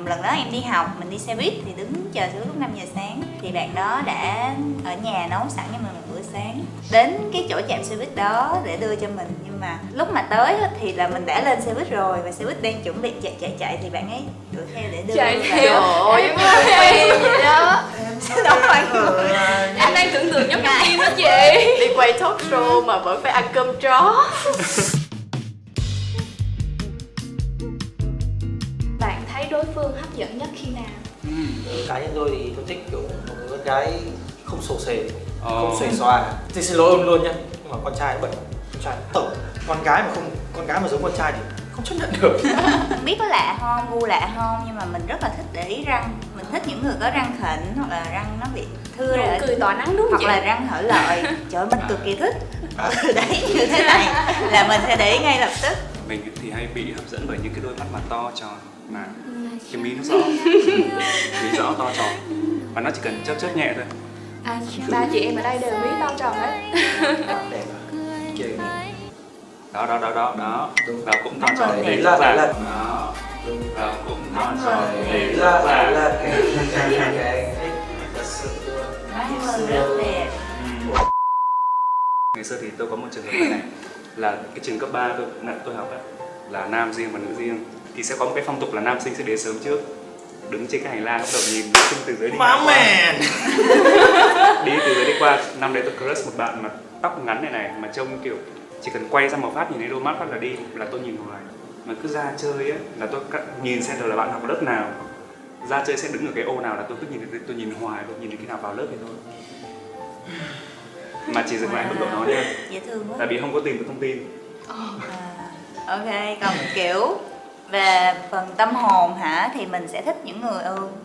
lần đó em đi học, mình đi xe buýt thì đứng chờ xe buýt lúc 5 giờ sáng. Thì bạn đó đã ở nhà nấu sẵn cho mình một bữa sáng, đến cái chỗ trạm xe buýt đó để đưa cho mình. Nhưng mà lúc mà tới thì là mình đã lên xe buýt rồi, và xe buýt đang chuẩn bị chạy thì bạn ấy đuổi theo để đưa. Chạy theo. Ôi vậy đó. Đó mọi người. Anh đang tưởng tượng giống như phim đó chị. Đi quay talk show mà vẫn phải ăn cơm chó. Bạn thấy đối phương hấp dẫn nhất khi nào? Cá nhân tôi thì tôi thích kiểu một người con gái không sổ sề, không xuề xòa. Thì xin lỗi ông luôn nhá, nhưng mà con trai bận, con trai tổng, con gái mà giống con trai thì không chấp nhận được. Không biết có lạ không, gu lạ không, nhưng mà mình rất là thích để ý răng. Mình thích những người có răng khểnh hoặc là răng nó bị thưa Nụ ra, cười tỏa nắng đúng không hoặc chị? là răng hở lợi. Trời ơi, mình cực kỳ thích. Đấy, như thế này là mình sẽ để ý ngay lập tức. Mình thì hay bị hấp dẫn bởi những cái đôi mắt mà to tròn mà cái mí nó rõ, mí rõ to tròn và nó chỉ cần chớp nhẹ thôi. Ba chị em ở đây đều mí to tròn đấy. Đẹp kìa. Đó đó cũng to tròn Đấy để là rõ ràng. là Đó cũng to tròn để đấy rõ ràng. là cái thật sự luôn. Vâng, rất đẹp. Ngày xưa thì tôi có một trường hợp này là cái trường cấp 3 tôi học ấy, là nam riêng và nữ riêng, thì sẽ có một cái phong tục là nam sinh sẽ đến sớm trước, đứng trên cái hành lang bắt đầu nhìn nữ sinh từ dưới đi qua. Đi từ dưới đi qua. Năm đấy tôi crush một bạn mà tóc ngắn này mà trông kiểu chỉ cần quay ra một phát nhìn thấy đôi mắt phát là đi, là tôi nhìn hoài. Mà cứ ra chơi ấy là tôi nhìn xem rồi là bạn học lớp nào, ra chơi sẽ đứng ở cái ô nào là tôi cứ nhìn hoài, tôi nhìn đến khi nào vào lớp thì thôi. Mà chỉ dừng lại mức độ đó nha, Dễ thương quá. tại vì không có tìm được thông tin. Ok, còn kiểu về phần tâm hồn hả, thì mình sẽ thích những người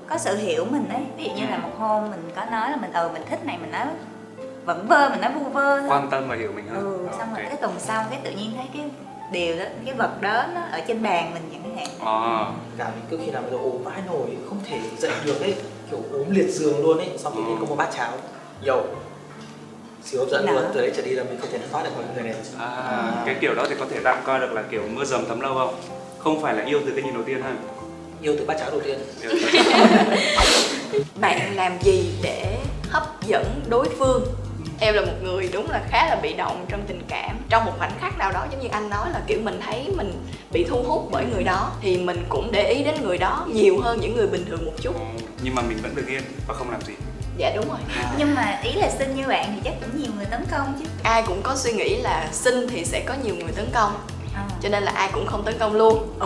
có sự hiểu mình đấy. Ví dụ như là một hôm mình có nói là mình thích này, mình nói vẩn vơ, mình nói vu vơ thôi. Quan tâm và hiểu mình hơn. Xong rồi Ok. cái tuần sau cái tự nhiên thấy cái điều đó, cái vật đó nó ở trên bàn mình chẳng hạn. Cả mình cứ khi nào mình ốm vãi nồi không thể dậy được ấy, kiểu ốm liệt giường luôn ấy, xong tự nhiên có một bát cháo dầu siêu hấp dẫn luôn. Từ đấy trở đi là mình không thể thoát được khỏi người này. Cái kiểu đó thì có thể tạm coi được là kiểu mưa dầm thấm lâu không? Không phải là yêu từ cái nhìn đầu tiên ha. Yêu từ bát cháo đầu tiên. Bạn làm gì để hấp dẫn đối phương? Em là một người đúng là khá là bị động trong tình cảm. Trong một khoảnh khắc nào đó giống như anh nói là kiểu mình thấy mình bị thu hút bởi người đó thì mình cũng để ý đến người đó nhiều hơn những người bình thường một chút. Nhưng mà mình vẫn được yên và không làm gì. Dạ đúng rồi. Nhưng mà ý là xinh như bạn thì chắc cũng nhiều người tấn công chứ. Ai cũng có suy nghĩ là xinh thì sẽ có nhiều người tấn công, cho nên là ai cũng không tấn công luôn.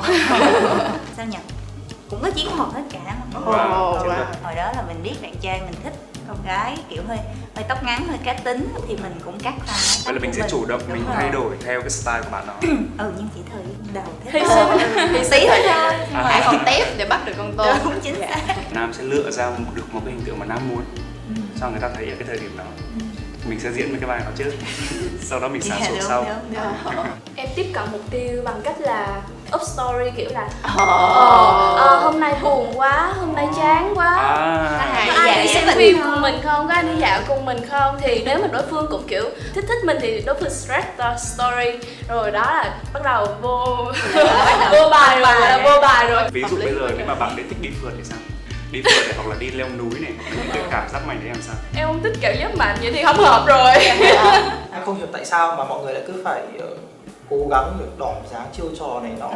Sao nhỉ? Cũng có chiến thuật hết cả mà. Hồi đó là mình biết bạn trai mình thích con gái kiểu hơi tóc ngắn, hơi cá tính thì mình cũng cắt ra. Vậy là mình sẽ chủ động, mình thay đổi theo cái style của bạn đó. Nhưng chỉ thời đầu Hy sinh tí thôi. Hai con tép để bắt được con tôm. Đúng chính xác. Nam sẽ lựa ra được một cái hình tượng mà Nam muốn, cho người ta thấy ở cái thời điểm đó. Mình sẽ diễn với cái bài đó trước, sau đó mình xả xuống sau. Em tiếp cận mục tiêu bằng cách là up story kiểu là hôm nay buồn quá, hôm nay chán quá, có ai đi xem phim cùng mình không, có ai đi dạo cùng mình không. Thì nếu mà đối phương cũng kiểu thích mình thì đối phương stress story, rồi đó là bắt đầu vô bài rồi. Ví dụ bây giờ nếu mà bạn ấy thích đi phượt thì sao? Đi phượt này, hoặc là đi leo núi này, những cái cảm giác mạnh đấy làm sao? Em không thích cảm giác mạnh vậy thì không hợp rồi. Anh không hiểu tại sao mà mọi người lại cứ phải cố gắng được đỏm dáng chiêu trò này nọ.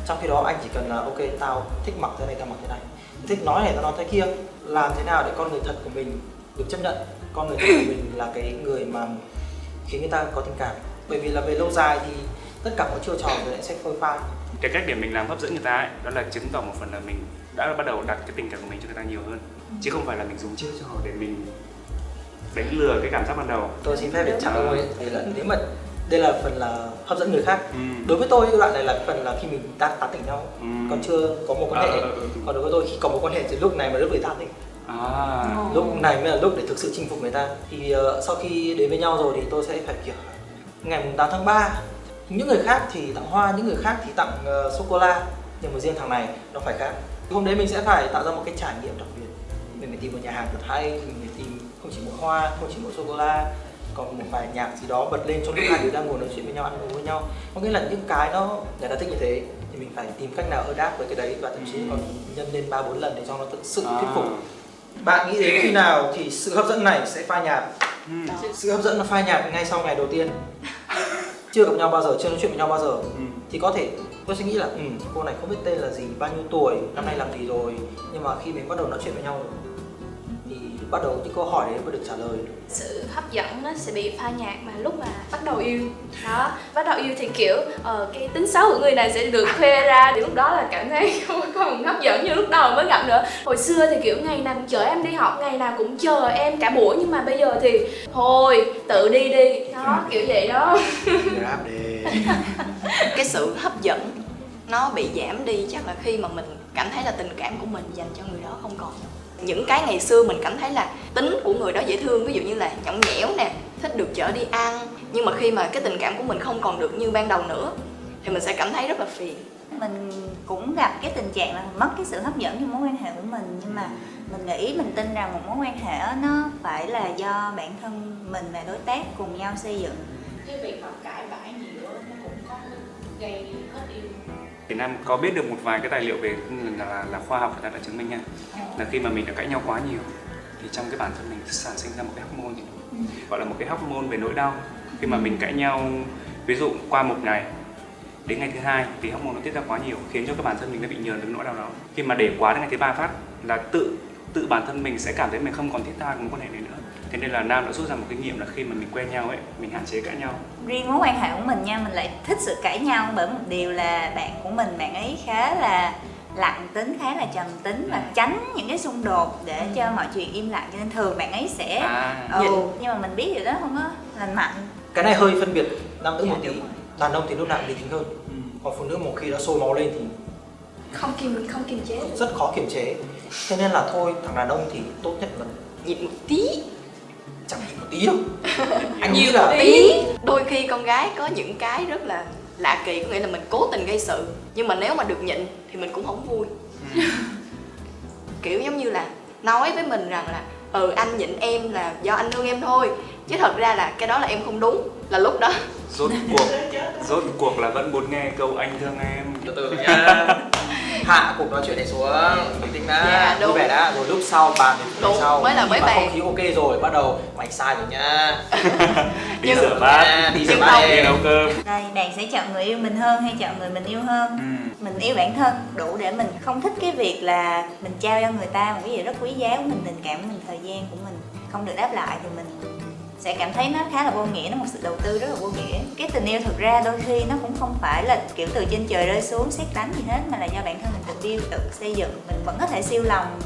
Trong khi đó anh chỉ cần là ok, tao thích mặc thế này, tao mặc thế này, thích nói này, tao nói thế kia. Làm thế nào để con người thật của mình được chấp nhận, con người thật của mình là cái người mà khiến người ta có tình cảm. Bởi vì là về lâu dài thì tất cả mọi chiêu trò rồi lại sẽ phôi pha. Cái cách để mình làm hấp dẫn người ta ấy, đó là chứng tỏ một phần là mình đã bắt đầu đặt cái tình cảm của mình cho người ta nhiều hơn, chứ không phải là mình dùng chiêu trò để mình đánh lừa cái cảm giác ban đầu. Tôi xin phép để chặn ông ấy, thì là nếu mà đây là phần là hấp dẫn người khác. Đối với tôi cái đoạn này là phần là khi mình đang tán tỉnh nhau, còn chưa có một quan hệ. Còn đối với tôi khi có một quan hệ thì lúc này mà lúc để tán tỉnh. Lúc này mới là lúc để thực sự chinh phục người ta. Thì sau khi đến với nhau rồi thì tôi sẽ phải kiểu ngày 8 tháng 3 những người khác thì tặng hoa, những người khác thì tặng sô cô la, nhưng mà riêng thằng này nó phải khác. Hôm đấy mình sẽ phải tạo ra một cái trải nghiệm đặc biệt. Mình phải tìm một nhà hàng thật hay, mình phải tìm không chỉ mỗi hoa, không chỉ mỗi sô cô la, còn một vài nhạc gì đó bật lên trong lúc hai đứa đang ngồi nói chuyện với nhau, ăn uống với nhau. Có nghĩa là những cái nó người ta thích như thế, thì mình phải tìm cách nào adapt với cái đấy, và thậm chí còn nhân lên 3-4 lần để cho nó thực sự thuyết phục. Bạn nghĩ đến khi nào thì sự hấp dẫn này sẽ phai nhạt? Sự hấp dẫn nó phai nhạt ngay sau ngày đầu tiên. Chưa gặp nhau bao giờ, chưa nói chuyện với nhau bao giờ, thì có thể tôi sẽ nghĩ là cô này không biết tên là gì, bao nhiêu tuổi, năm nay làm gì rồi. Nhưng mà khi mình bắt đầu nói chuyện với nhau rồi thì bắt đầu những câu hỏi đấy mới được trả lời. Sự hấp dẫn nó sẽ bị phai nhạt mà lúc mà bắt đầu yêu đó, bắt đầu yêu thì kiểu cái tính xấu của người này sẽ được khoe ra, thì lúc đó là cảm thấy không còn hấp dẫn như lúc đầu mới gặp nữa. Hồi xưa thì kiểu ngày nào cũng chờ em đi học, ngày nào cũng chờ em cả buổi, nhưng mà bây giờ thì thôi tự đi đó, kiểu vậy đó. Cái sự hấp dẫn nó bị giảm đi chắc là khi mà mình cảm thấy là tình cảm của mình dành cho người đó không còn. Những cái ngày xưa mình cảm thấy là tính của người đó dễ thương, ví dụ như là nhõng nhẽo nè, thích được chở đi ăn, nhưng mà khi mà cái tình cảm của mình không còn được như ban đầu nữa thì mình sẽ cảm thấy rất là phiền. Mình cũng gặp cái tình trạng là mất cái sự hấp dẫn trong mối quan hệ của mình, nhưng mà mình nghĩ, mình tin rằng một mối quan hệ nó phải là do bản thân mình và đối tác cùng nhau xây dựng. Cái việc mà cãi vã nhiều nó cũng có gây hết yêu. Việt Nam có biết được một vài cái tài liệu về là khoa học người ta đã chứng minh nha, là khi mà mình đã cãi nhau quá nhiều thì trong cái bản thân mình sản sinh ra một cái hormone gọi là một cái hormone về nỗi đau. Khi mà mình cãi nhau, ví dụ qua một ngày đến ngày thứ hai thì hormone nó tiết ra quá nhiều, khiến cho cái bản thân mình nó bị nhờn đến nỗi đau đó. Khi mà để quá đến ngày thứ ba phát là tự bản thân mình sẽ cảm thấy mình không còn thiết tha mối quan hệ này nữa. Thế nên là Nam đã rút ra một kinh nghiệm là khi mà mình quen nhau ấy, mình hạn chế cãi nhau. Riêng mối quan hệ của mình nha, mình lại thích sự cãi nhau bởi một điều là bạn của mình, bạn ấy khá là lặng tính, khá là trầm tính và tránh những cái xung đột để cho mọi chuyện im lặng, cho nên thường bạn ấy sẽ nhưng mà mình biết điều đó không có lành mạnh. Cái này hơi phân biệt nam nữ một tí. Đàn ông thì lúc nào bình tĩnh hơn, còn phụ nữ một khi đã sôi máu lên thì không kiềm chế, rất khó kiềm chế. Cho nên là thôi, thằng đàn ông thì tốt nhất là nhịn một tí. Chẳng nhịn một tí đâu. Anh nhiều nghĩ là tí. Đôi khi con gái có những cái rất là lạ kỳ, có nghĩa là mình cố tình gây sự, nhưng mà nếu mà được nhịn thì mình cũng không vui. Kiểu giống như là nói với mình rằng là anh nhịn em là do anh thương em thôi, chứ thật ra là cái đó là em không đúng, là lúc đó rốt cuộc là vẫn muốn nghe câu anh thương em. từ từ nhá. Hạ cuộc nói chuyện này xuống, bình tĩnh đã, vui vẻ đã, rồi lúc sau bàn đến sau mới là mới bàn. Không khí ok rồi, bắt đầu mày sai rồi nhá. Đi rửa bát, đi rửa bát, đi nấu cơm. Đây, bạn sẽ chọn người yêu mình hơn hay chọn người mình yêu hơn? Mình yêu bản thân đủ để mình không thích cái việc là mình trao cho người ta một cái gì rất quý giá của mình, tình cảm của mình, thời gian của mình không được đáp lại thì mình sẽ cảm thấy nó khá là vô nghĩa, nó một sự đầu tư rất là vô nghĩa. Cái tình yêu thực ra đôi khi nó cũng không phải là kiểu từ trên trời rơi xuống sét đánh gì hết, mà là do bản thân mình tự yêu, tự xây dựng. Mình vẫn có thể siêu lòng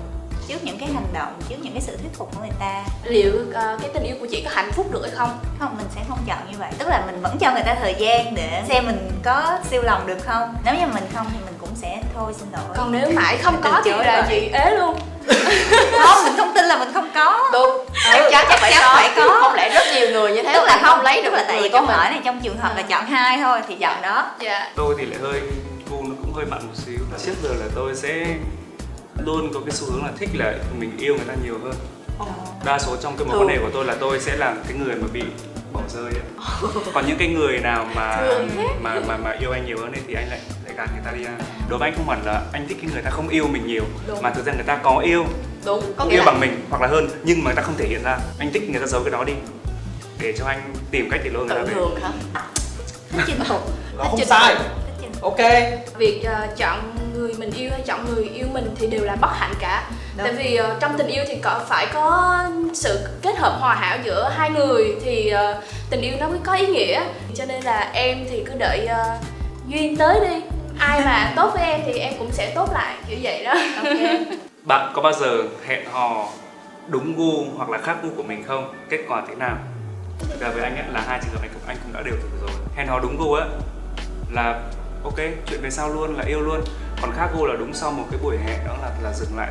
trước những cái hành động, trước những cái sự thuyết phục của người ta. Liệu cái tình yêu của chị có hạnh phúc được hay không? Không, mình sẽ không chọn như vậy. Tức là mình vẫn cho người ta thời gian để xem mình có siêu lòng được không. Nếu như mình không thì mình cũng sẽ thôi, xin lỗi. Còn nếu mãi không có thì là chị ế luôn. Không, mình không tin là mình không có. Đúng, chắc chắn phải có. Không lẽ rất nhiều người như thế tức là không lấy được là một tại người vì câu hỏi này trong trường hợp là chọn hai thôi thì chọn đó. Dạ. Tôi thì lại hơi gu nó cũng hơi mặn một xíu. Trước giờ là tôi sẽ luôn có cái xu hướng là thích là mình yêu người ta nhiều hơn. Đa số trong cái mối quan hệ của tôi là tôi sẽ là cái người mà bị bỏ rơi ấy. Còn những cái người nào mà yêu anh nhiều hơn ấy, thì anh lại gạt người ta đi ra. Đối với anh không hẳn là anh thích cái người ta không yêu mình nhiều. Đúng. Mà thực ra người ta có yêu. Đúng, có yêu bằng mình hoặc là hơn, nhưng mà người ta không thể hiện ra. Anh thích người ta giấu cái đó đi để cho anh tìm cách để lôi người ta về. Thường hả? Thích chinh phục. Nó không sai. Ok. Việc chọn người mình yêu hay chọn người yêu mình thì đều là bất hạnh cả. Đúng. Tại vì trong tình yêu thì phải có sự kết hợp hòa hảo giữa hai người thì tình yêu nó mới có ý nghĩa. Cho nên là em thì cứ đợi duyên tới đi. Ai mà tốt với em thì em cũng sẽ tốt lại, kiểu vậy đó. Okay. Bạn có bao giờ hẹn hò đúng gu hoặc là khác gu của mình không? Kết quả thế nào? Thực ra với anh ấy là hai trường hợp này anh cũng đã đều thử rồi. Hẹn hò đúng gu á là ok, chuyện về sau luôn, là yêu luôn. Còn khác gu là đúng sau một cái buổi hẹn đó là dừng lại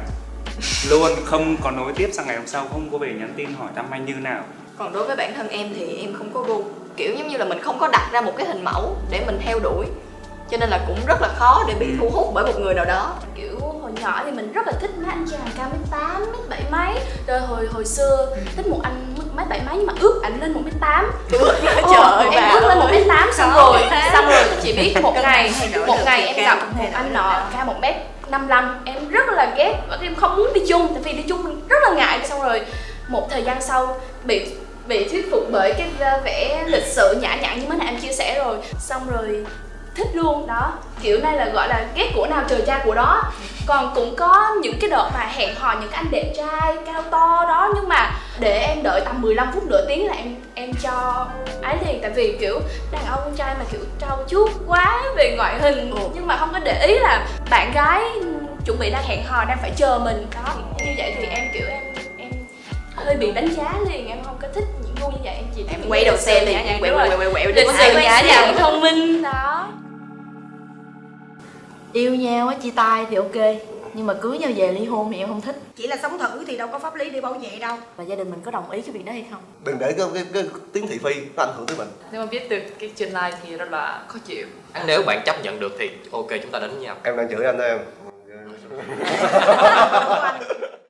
luôn, không còn nối tiếp sang ngày hôm sau, không có về nhắn tin hỏi thăm anh như nào. Còn đối với bản thân em thì em không có gu, kiểu giống như là mình không có đặt ra một cái hình mẫu để mình theo đuổi, cho nên là cũng rất là khó để bị thu hút bởi một người nào đó. Kiểu hồi nhỏ thì mình rất là thích mấy anh chàng cao 1m8, 1m7 mấy. Rồi hồi xưa thích một anh 1m7 mấy nhưng mà ước ảnh lên 1m8. Trời em ước lên 1m8 xong rồi chỉ biết một ngày em gặp một anh nọ cao 1m55, em rất là ghét và em không muốn đi chung, tại vì đi chung mình rất là ngại. Xong rồi một thời gian sau bị thuyết phục bởi cái vẻ lịch sự nhã nhặn như mấy này em chia sẻ rồi, xong rồi thích luôn đó. Kiểu này là gọi là ghét của nào trời tra của đó. Còn cũng có những cái đợt mà hẹn hò những cái anh đẹp trai cao to đó, nhưng mà để em đợi tầm 15 phút nửa tiếng là em cho ấy liền, tại vì kiểu đàn ông con trai mà kiểu trau chuốt quá về ngoại hình nhưng mà không có để ý là bạn gái chuẩn bị đang hẹn hò, đang phải chờ mình đó. Như vậy thì em kiểu em hơi bị đánh giá liền, em không có thích những gu như vậy. Em chỉ em quay đầu xe liền, em quẹo lịch sự nhã nhặn thông minh đó. Yêu nhau á, chia tay thì ok, nhưng mà cưới nhau về ly hôn thì em không thích. Chỉ là sống thử thì đâu có pháp lý để bảo vệ đâu. Và gia đình mình có đồng ý cái việc đó hay không? Đừng để cái tiếng thị phi nó ảnh hưởng tới mình. Nếu mà biết được cái trên live kia rất là khó chịu. Nếu bạn chấp nhận được thì ok, chúng ta đến với nhau. Em đang chửi anh đó em.